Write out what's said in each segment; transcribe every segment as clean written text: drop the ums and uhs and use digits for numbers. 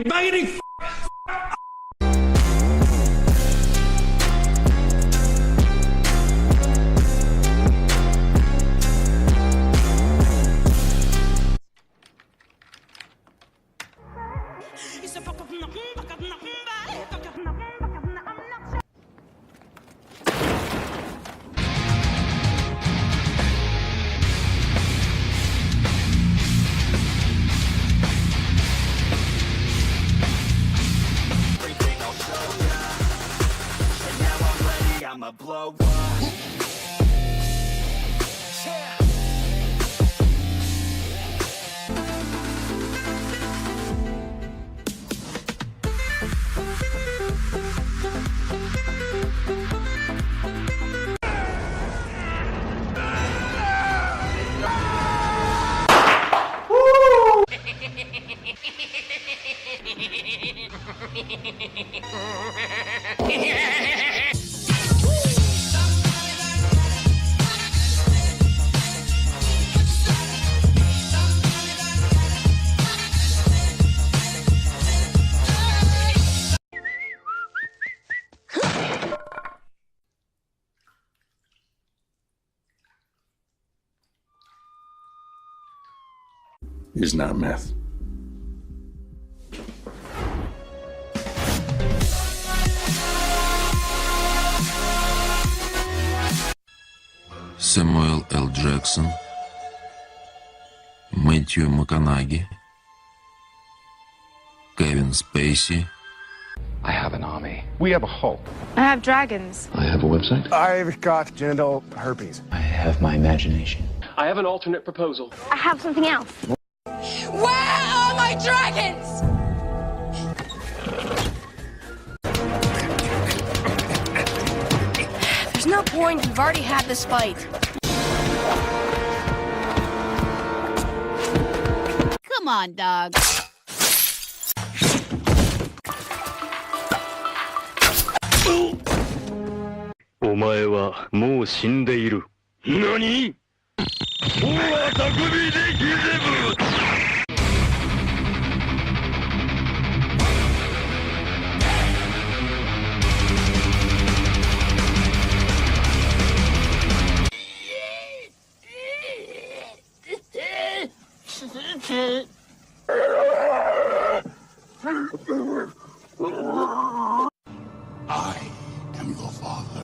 Buggity. I'ma blow up. Is not meth. Samuel L. Jackson, Мэтью МакКонахи, Kevin Spacey. I have an army. We have a Hulk. I have dragons. I have a website. I've got genital herpes. I have my imagination. I have an alternate proposal. I have something else. Where are my dragons? There's no point. We've already had this fight. Come on, dog. お前はもう死んでいる。何？大は匠でギゼブ。I am your father.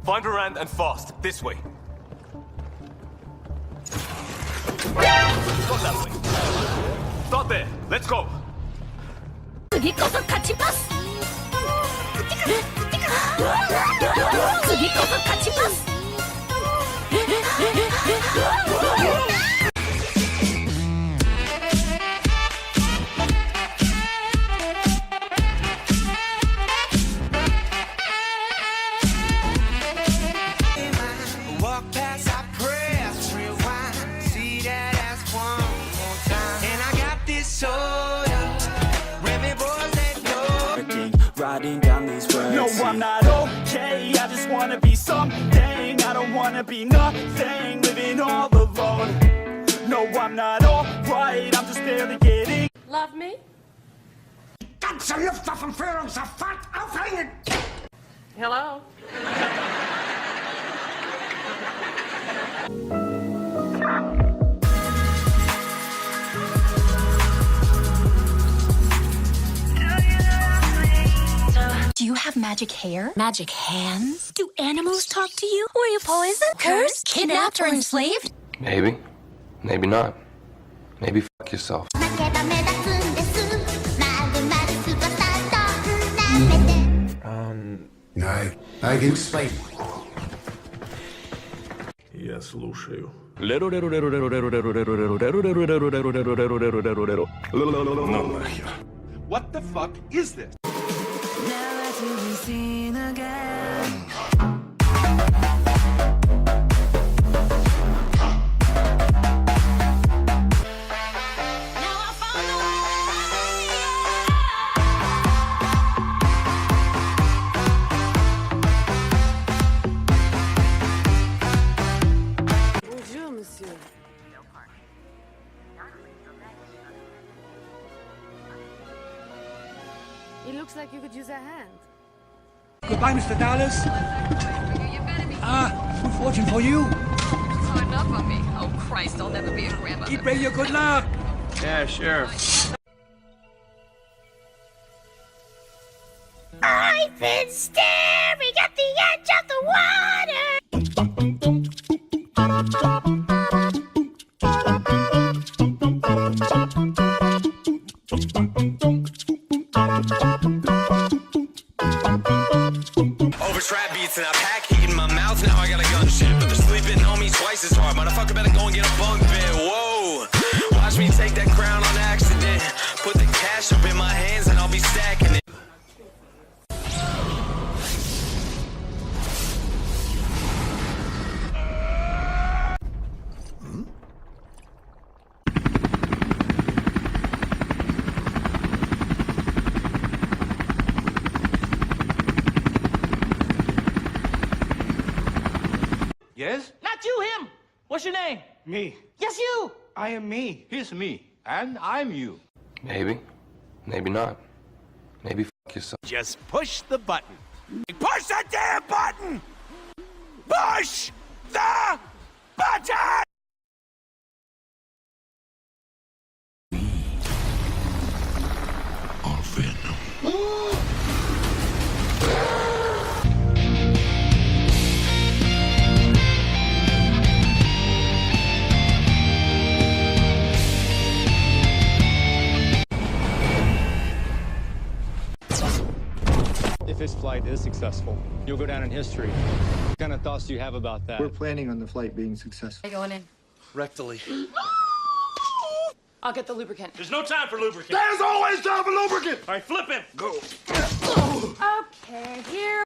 Find Rand and fast. This way. Not that way. Start there. Let's go. 次こそ勝ちます次こそ勝ちます Riding down these roads. No, I'm not okay. I just wanna be something. I don't wanna be nothing. Living all alone. No, I'm not alright. I'm just barely getting. Love me? Ganze Luftwaffenführung sofort aufhängen! Hello? Do you have magic hair? Magic hands? Do animals talk to you? Were you poisoned? Cursed? Kidnapped or enslaved? Maybe. Maybe not. Maybe fuck yourself. I can explain. Я слушаю. What the fuck is this? Bonjour, monsieur. It looks like you could use a hand. Goodbye, Mr. Dallas. Good fortune for you. Hard up on me. Oh, Christ, I'll never be a grandmother. Keep pray your good luck. Yeah, sure. I've been staring at the edge of the water. Overstrap beats and I pack heat in my mouth. Now I got a gun shit, but they're sleeping on me twice as hard. Motherfucker better go and get a bunk bed. Whoa, watch me take that crown on accident. Put the cash up in my hands and I'll be stacking it. Yes? Not you, him. What's your name? Me. Yes, you. I am me. He's me. And I'm you. Maybe. Maybe not. Maybe fuck yourself. Just push the button. Push the damn button! Push the button! Or Venom. If this flight is successful, you'll go down in history. What kind of thoughts do you have about that? We're planning on the flight being successful. Going in. Rectally. I'll get the lubricant. There's no time for lubricant. There's always time for lubricant! All right, flip him. Go. Okay, here.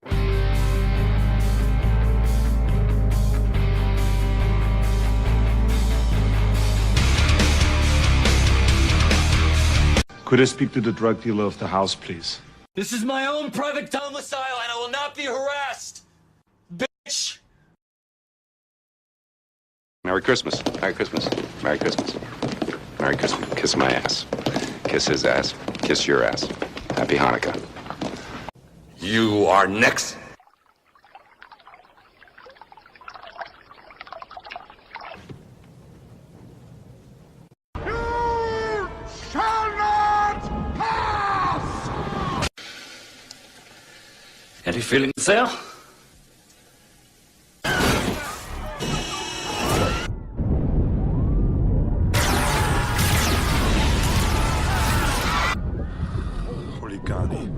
Could I speak to the drug dealer of the house, please? This is my own private domicile, and I will not be harassed. Bitch. Merry Christmas. Merry Christmas. Merry Christmas. Merry Christmas. Kiss my ass. Kiss his ass. Kiss your ass. Happy Hanukkah. You are next. You shall not pass! Any feelings there? Holigani.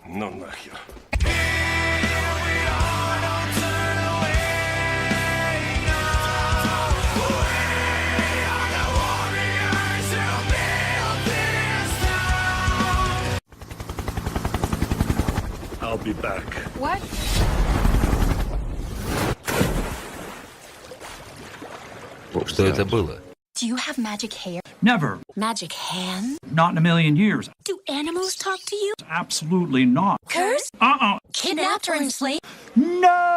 No нахер. I'll be back. What? Что это было? Do you have magic hair? Never. Magic hands? Not in a million years. Do animals talk to you? Absolutely not. Curse? Uh-uh. Kidnapped or enslaved? No!